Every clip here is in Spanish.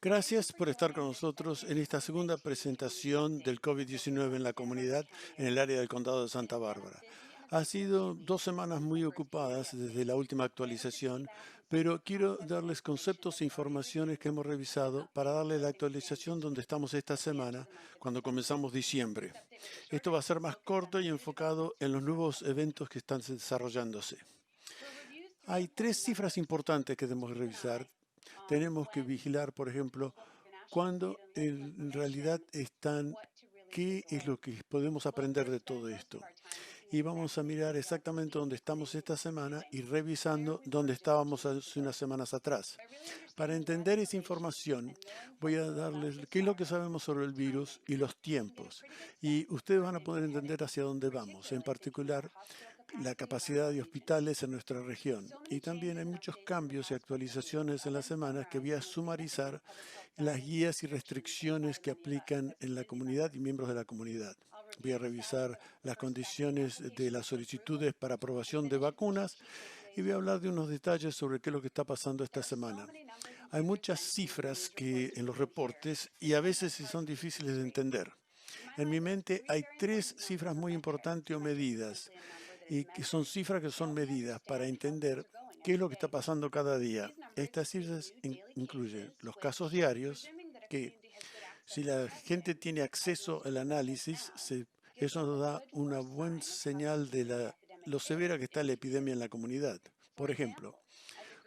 Gracias por estar con nosotros en esta segunda presentación del COVID-19 en la comunidad en el área del condado de Santa Bárbara. Ha sido 2 semanas muy ocupadas desde la última actualización, pero quiero darles conceptos e informaciones que hemos revisado para darle la actualización donde estamos esta semana cuando comenzamos diciembre. Esto va a ser más corto y enfocado en los nuevos eventos que están desarrollándose. Hay 3 cifras importantes que debemos revisar. Tenemos que vigilar, por ejemplo, cuando en realidad están, qué es lo que podemos aprender de todo esto. Y vamos a mirar exactamente dónde estamos esta semana y revisando dónde estábamos hace unas semanas atrás. Para entender esa información, voy a darles qué es lo que sabemos sobre el virus y los tiempos. Y ustedes van a poder entender hacia dónde vamos, en particular la capacidad de hospitales en nuestra región. Y también hay muchos cambios y actualizaciones en las semanas que voy a sumarizar las guías y restricciones que aplican en la comunidad y miembros de la comunidad. Voy a revisar las condiciones de las solicitudes para aprobación de vacunas y voy a hablar de unos detalles sobre qué es lo que está pasando esta semana. Hay muchas cifras en los reportes y a veces sí son difíciles de entender. En mi mente hay 3 cifras muy importantes o medidas y que son cifras que son medidas para entender qué es lo que está pasando cada día. Estas cifras incluyen los casos diarios, que si la gente tiene acceso al análisis, eso nos da una buena señal de lo severa que está la epidemia en la comunidad. Por ejemplo,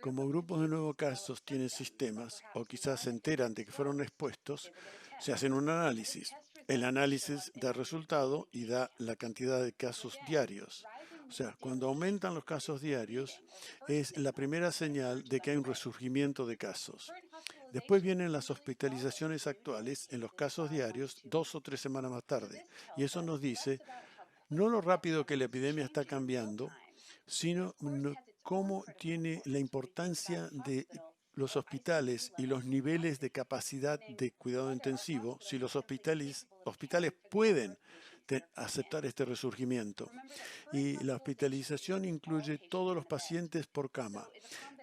como grupos de nuevos casos tienen sistemas o quizás se enteran de que fueron expuestos, se hacen un análisis. El análisis da resultado y da la cantidad de casos diarios. O sea, cuando aumentan los casos diarios, es la primera señal de que hay un resurgimiento de casos. Después vienen las hospitalizaciones actuales en los casos diarios 2 o 3 semanas más tarde. Y eso nos dice no lo rápido que la epidemia está cambiando, sino cómo tiene la importancia de los hospitales y los niveles de capacidad de cuidado intensivo, si los hospitales pueden aceptar este resurgimiento. Y la hospitalización incluye todos los pacientes por cama,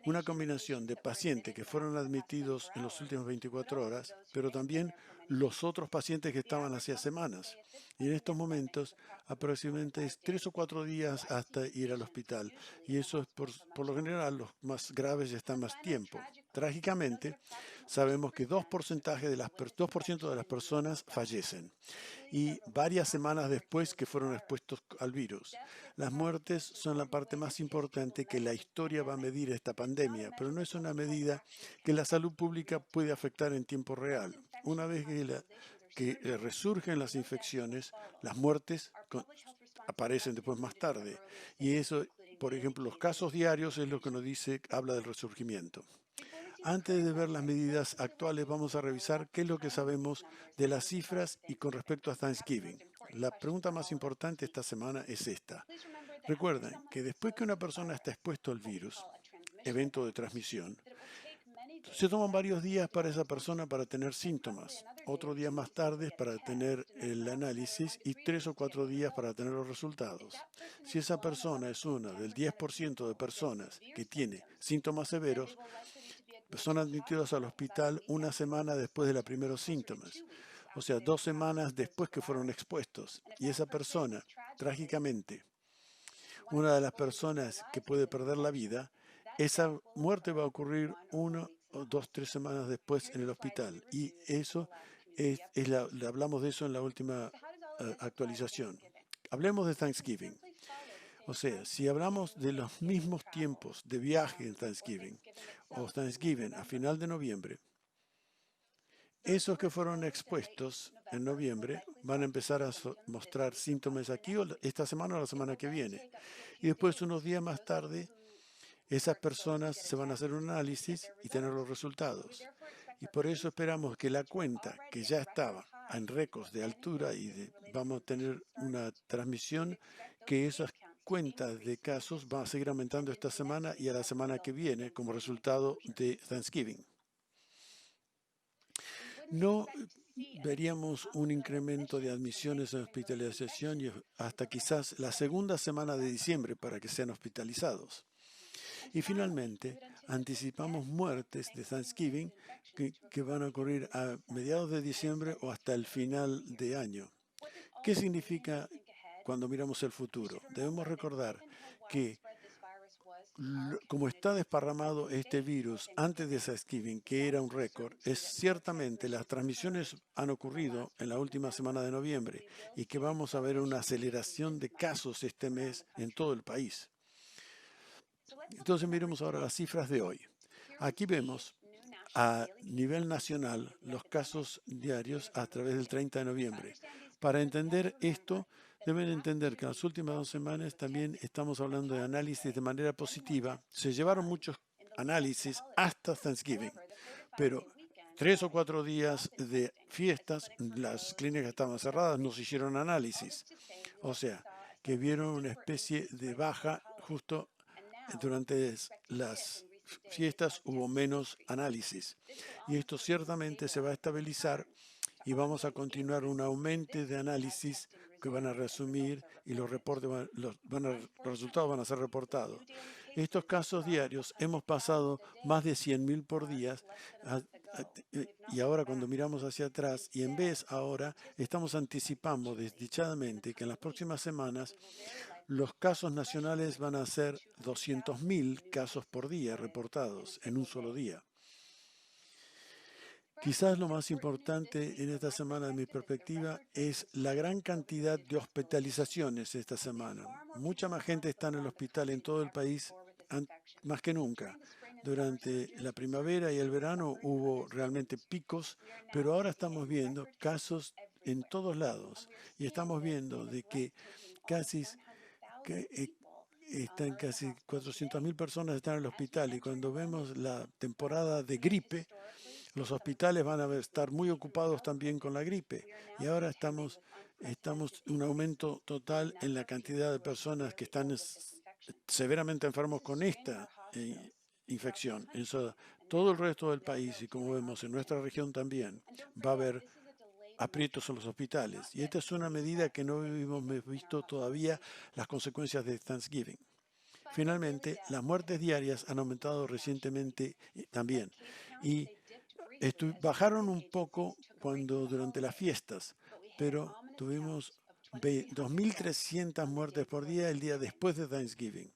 una combinación de pacientes que fueron admitidos en las últimas 24 horas, pero también los otros pacientes que estaban hacía semanas. Y en estos momentos aproximadamente es 3 o 4 días hasta ir al hospital. Y eso es por lo general los más graves ya están más tiempo. Trágicamente, sabemos que 2% de las personas fallecen y varias semanas después que fueron expuestos al virus. Las muertes son la parte más importante que la historia va a medir esta pandemia, pero no es una medida que la salud pública puede afectar en tiempo real. Una vez que resurgen las infecciones, las muertes aparecen después más tarde. Y eso, por ejemplo, los casos diarios es lo que nos dice, habla del resurgimiento. Antes de ver las medidas actuales, vamos a revisar qué es lo que sabemos de las cifras y con respecto a Thanksgiving. La pregunta más importante esta semana es esta. Recuerden que después que una persona está expuesto al virus, evento de transmisión, se toman varios días para esa persona para tener síntomas, otro día más tarde para tener el análisis y 3 o 4 días para tener los resultados. Si esa persona es una del 10% de personas que tiene síntomas severos, son admitidos al hospital una semana después de los primeros síntomas, o sea, 2 semanas después que fueron expuestos. Y esa persona, trágicamente, una de las personas que puede perder la vida, esa muerte va a ocurrir 1 o 2, 3 semanas después en el hospital. Y eso hablamos de eso en la última actualización. Hablemos de Thanksgiving. O sea, si hablamos de los mismos tiempos de viaje en Thanksgiving o Thanksgiving a final de noviembre, esos que fueron expuestos en noviembre van a empezar a mostrar síntomas aquí esta semana o la semana que viene. Y después, unos días más tarde, esas personas se van a hacer un análisis y tener los resultados. Y por eso esperamos que la cuenta que ya estaba en récords de altura vamos a tener una transmisión, que esas cuentas de casos van a seguir aumentando esta semana y a la semana que viene como resultado de Thanksgiving. No veríamos un incremento de admisiones en hospitalización hasta quizás la segunda semana de diciembre para que sean hospitalizados. Y finalmente, anticipamos muertes de Thanksgiving que van a ocurrir a mediados de diciembre o hasta el final de año. ¿Qué significa cuando miramos el futuro? Debemos recordar que como está desparramado este virus antes de Thanksgiving, que era un récord, es ciertamente las transmisiones han ocurrido en la última semana de noviembre y que vamos a ver una aceleración de casos este mes en todo el país. Entonces miremos ahora las cifras de hoy. Aquí vemos a nivel nacional los casos diarios a través del 30 de noviembre. Para entender esto, deben entender que en las últimas 2 semanas también estamos hablando de análisis de manera positiva. Se llevaron muchos análisis hasta Thanksgiving, pero 3 o 4 días de fiestas, las clínicas estaban cerradas, no se hicieron análisis. O sea, que vieron una especie de baja justo durante las fiestas, hubo menos análisis. Y esto ciertamente se va a estabilizar y vamos a continuar un aumento de análisis que van a resumir y los resultados van a ser reportados. Estos casos diarios hemos pasado más de 100.000 por día y ahora cuando miramos hacia atrás y en vez ahora estamos anticipando desdichadamente que en las próximas semanas los casos nacionales van a ser 200.000 casos por día reportados en un solo día. Quizás lo más importante en esta semana, de mi perspectiva, es la gran cantidad de hospitalizaciones esta semana. Mucha más gente está en el hospital en todo el país más que nunca. Durante la primavera y el verano hubo realmente picos, pero ahora estamos viendo casos en todos lados y estamos viendo de que están casi 400.000 personas están en el hospital y cuando vemos la temporada de gripe, los hospitales van a estar muy ocupados también con la gripe y ahora estamos un aumento total en la cantidad de personas que están severamente enfermos con esta infección. Eso, todo el resto del país y como vemos en nuestra región también va a haber aprietos en los hospitales y esta es una medida que no hemos visto todavía las consecuencias de Thanksgiving. Finalmente, las muertes diarias han aumentado recientemente también y bajaron un poco durante las fiestas, pero tuvimos 2.300 muertes por día el día después de Thanksgiving.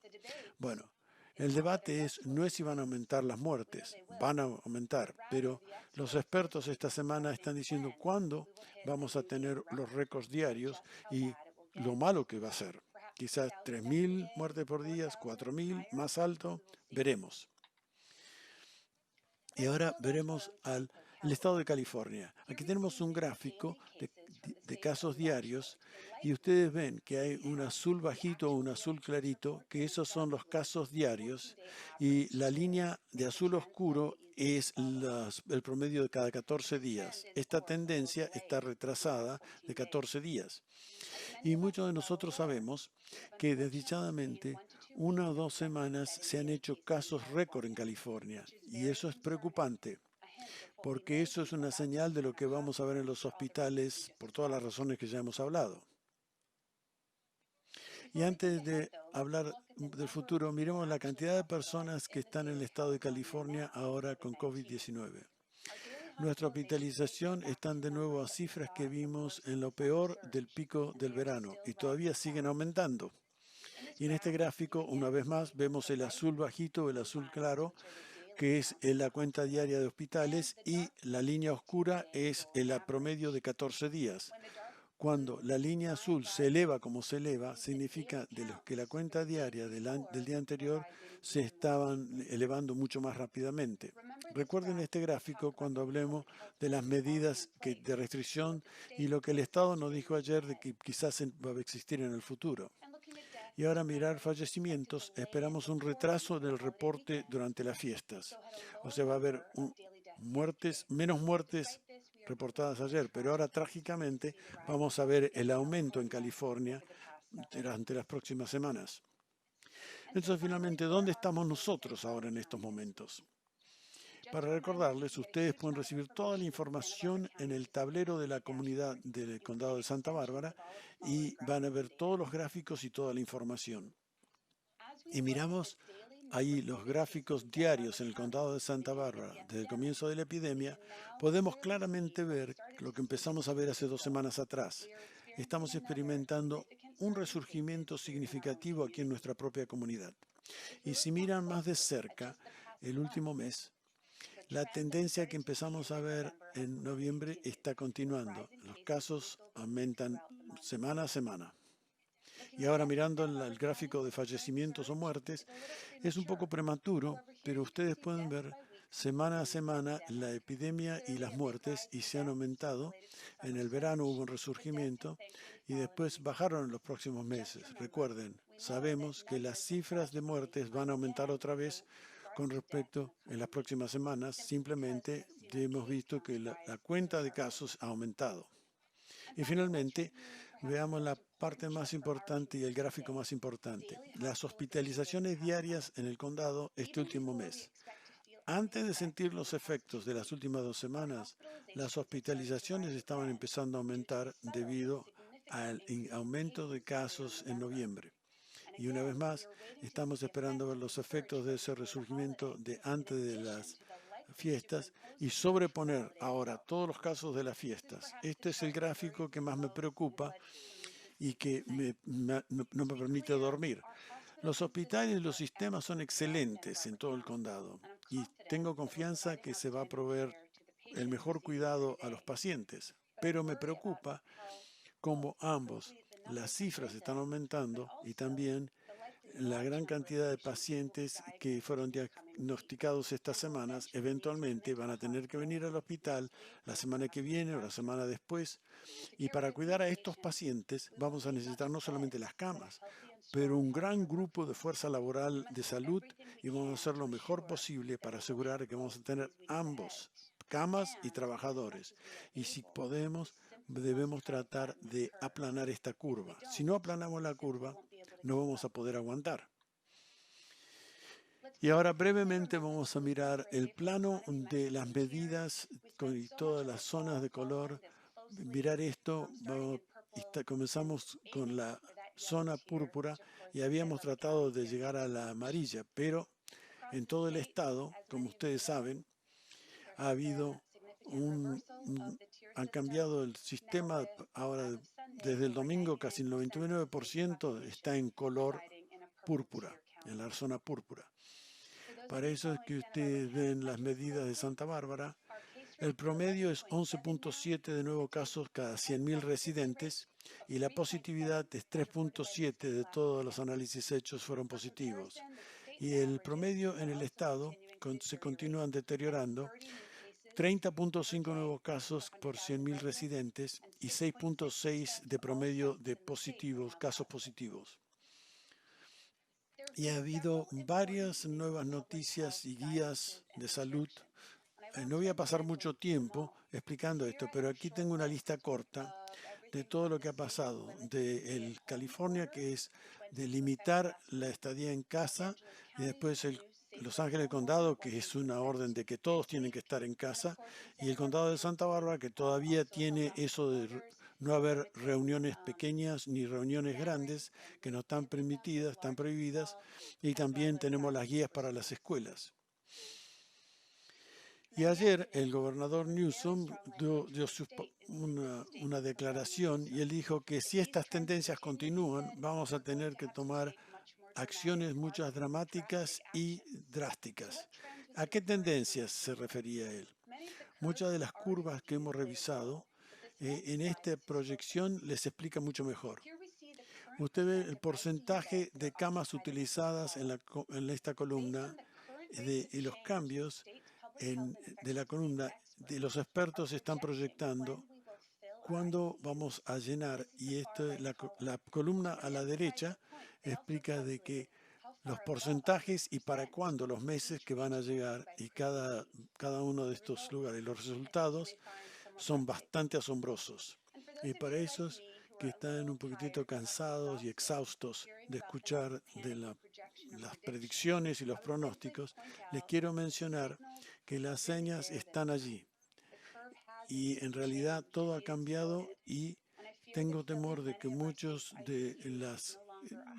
Bueno, el debate no es si van a aumentar las muertes, van a aumentar, pero los expertos esta semana están diciendo cuándo vamos a tener los récords diarios y lo malo que va a ser. Quizás 3.000 muertes por día, 4.000, más alto, veremos. Y ahora veremos el estado de California. Aquí tenemos un gráfico de casos diarios y ustedes ven que hay un azul bajito o un azul clarito, que esos son los casos diarios y la línea de azul oscuro es el promedio de cada 14 días. Esta tendencia está retrasada de 14 días. Y muchos de nosotros sabemos que desdichadamente 1 o 2 semanas se han hecho casos récord en California y eso es preocupante porque eso es una señal de lo que vamos a ver en los hospitales por todas las razones que ya hemos hablado. Y antes de hablar del futuro, miremos la cantidad de personas que están en el estado de California ahora con COVID-19. Nuestra hospitalización están de nuevo a cifras que vimos en lo peor del pico del verano y todavía siguen aumentando. Y en este gráfico, una vez más, vemos el azul bajito, el azul claro, que es la cuenta diaria de hospitales, y la línea oscura es el promedio de 14 días. Cuando la línea azul se eleva como se eleva, significa que la cuenta diaria del día anterior se estaban elevando mucho más rápidamente. Recuerden este gráfico cuando hablemos de las medidas de restricción y lo que el Estado nos dijo ayer de que quizás va a existir en el futuro. Y ahora mirar fallecimientos, esperamos un retraso del reporte durante las fiestas. O sea, va a haber menos muertes reportadas ayer, pero ahora trágicamente vamos a ver el aumento en California durante las próximas semanas. Entonces, finalmente, ¿dónde estamos nosotros ahora en estos momentos? Para recordarles, ustedes pueden recibir toda la información en el tablero de la comunidad del Condado de Santa Bárbara y van a ver todos los gráficos y toda la información. Y miramos ahí los gráficos diarios en el condado de Santa Bárbara, desde el comienzo de la epidemia, podemos claramente ver lo que empezamos a ver hace 2 semanas atrás. Estamos experimentando un resurgimiento significativo aquí en nuestra propia comunidad. Y si miran más de cerca el último mes, la tendencia que empezamos a ver en noviembre está continuando. Los casos aumentan semana a semana. Y ahora mirando el gráfico de fallecimientos o muertes, es un poco prematuro, pero ustedes pueden ver semana a semana la epidemia y las muertes y se han aumentado. En el verano hubo un resurgimiento y después bajaron en los próximos meses. Recuerden, sabemos que las cifras de muertes van a aumentar otra vez con respecto en las próximas semanas. Simplemente hemos visto que la cuenta de casos ha aumentado. Y finalmente, veamos la parte más importante y el gráfico más importante. Las hospitalizaciones diarias en el condado este último mes. Antes de sentir los efectos de las últimas 2 semanas, las hospitalizaciones estaban empezando a aumentar debido al aumento de casos en noviembre. Y una vez más, estamos esperando ver los efectos de ese resurgimiento de antes de las fiestas y sobreponer ahora todos los casos de las fiestas. Este es el gráfico que más me preocupa y que no me permite dormir. Los hospitales y los sistemas son excelentes en todo el condado y tengo confianza que se va a proveer el mejor cuidado a los pacientes, pero me preocupa cómo ambos, las cifras están aumentando y también la gran cantidad de pacientes que fueron diagnosticados estas semanas eventualmente van a tener que venir al hospital la semana que viene o la semana después. Y para cuidar a estos pacientes vamos a necesitar no solamente las camas, pero un gran grupo de fuerza laboral de salud y vamos a hacer lo mejor posible para asegurar que vamos a tener ambos, camas y trabajadores. Y si podemos, debemos tratar de aplanar esta curva. Si no aplanamos la curva, no vamos a poder aguantar. Y ahora brevemente vamos a mirar el plano de las medidas con todas las zonas de color. Mirar esto, comenzamos con la zona púrpura y habíamos tratado de llegar a la amarilla, pero en todo el estado, como ustedes saben, ha habido han cambiado el sistema. Ahora, desde el domingo, casi el 99% está en color púrpura, en la zona púrpura. Para eso es que ustedes ven las medidas de Santa Bárbara. El promedio es 11.7 de nuevos casos cada 100.000 residentes y la positividad es 3.7 de todos los análisis hechos fueron positivos. Y el promedio en el estado se continúan deteriorando. 30.5 nuevos casos por 100.000 residentes y 6.6 de promedio de casos positivos. Y ha habido varias nuevas noticias y guías de salud. No voy a pasar mucho tiempo explicando esto, pero aquí tengo una lista corta de todo lo que ha pasado. De California, que es de limitar la estadía en casa, y después Los Ángeles Condado, que es una orden de que todos tienen que estar en casa, y el Condado de Santa Bárbara, que todavía tiene eso de no haber reuniones pequeñas ni reuniones grandes, que no están permitidas, están prohibidas, y también tenemos las guías para las escuelas. Y ayer el gobernador Newsom dio una declaración y él dijo que si estas tendencias continúan, vamos a tener que tomar acciones muchas dramáticas y drásticas. ¿A qué tendencias se refería él? Muchas de las curvas que hemos revisado en esta proyección les explica mucho mejor. Usted ve el porcentaje de camas utilizadas en esta columna y los cambios de la columna. Los expertos están proyectando cuándo vamos a llenar, y la columna a la derecha explica de que los porcentajes y para cuándo, los meses que van a llegar, y cada uno de estos lugares. Los resultados son bastante asombrosos. Y para esos que están un poquitito cansados y exhaustos de escuchar de las predicciones y los pronósticos, les quiero mencionar que las señas están allí. Y en realidad todo ha cambiado y tengo temor de que muchos de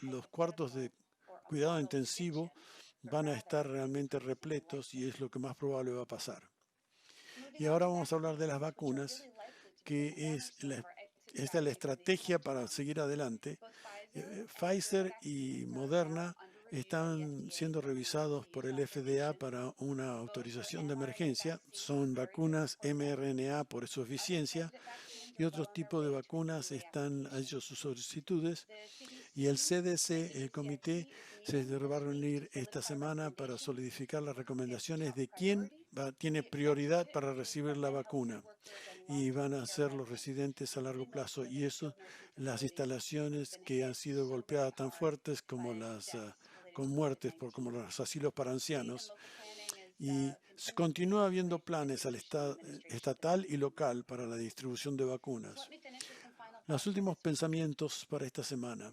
los cuartos de cuidado intensivo van a estar realmente repletos y es lo que más probable va a pasar. Y ahora vamos a hablar de las vacunas, que esta es la estrategia para seguir adelante. Pfizer y Moderna están siendo revisados por el FDA para una autorización de emergencia. Son vacunas mRNA por su eficiencia y otros tipos de vacunas han hecho sus solicitudes. Y el CDC, el comité, se va a reunir esta semana para solidificar las recomendaciones de quién tiene prioridad para recibir la vacuna. Y van a ser los residentes a largo plazo. Y eso, las instalaciones que han sido golpeadas tan fuertes como con muertes, como los asilos para ancianos. Y continúa habiendo planes estatal y local para la distribución de vacunas. Los últimos pensamientos para esta semana.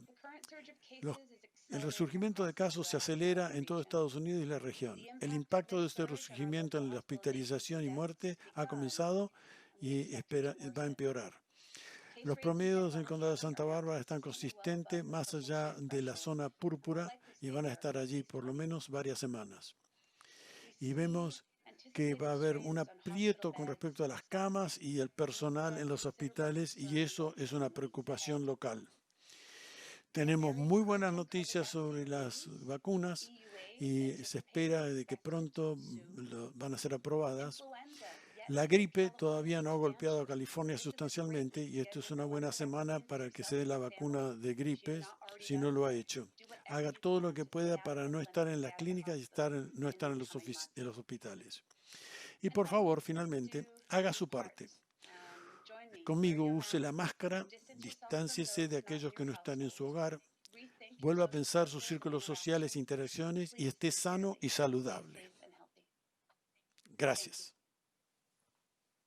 El resurgimiento de casos se acelera en todo Estados Unidos y la región. El impacto de este resurgimiento en la hospitalización y muerte ha comenzado y va a empeorar. Los promedios del condado de Santa Bárbara están consistentes más allá de la zona púrpura y van a estar allí por lo menos varias semanas. Y vemos que va a haber un aprieto con respecto a las camas y el personal en los hospitales y eso es una preocupación local. Tenemos muy buenas noticias sobre las vacunas y se espera de que pronto van a ser aprobadas. La gripe todavía no ha golpeado a California sustancialmente y esto es una buena semana para que se dé la vacuna de gripe si no lo ha hecho. Haga todo lo que pueda para no estar en las clínicas y no estar en los hospitales. Y por favor, finalmente, haga su parte. Conmigo use la máscara, distánciese de aquellos que no están en su hogar, vuelva a pensar sus círculos sociales e interacciones y esté sano y saludable. Gracias.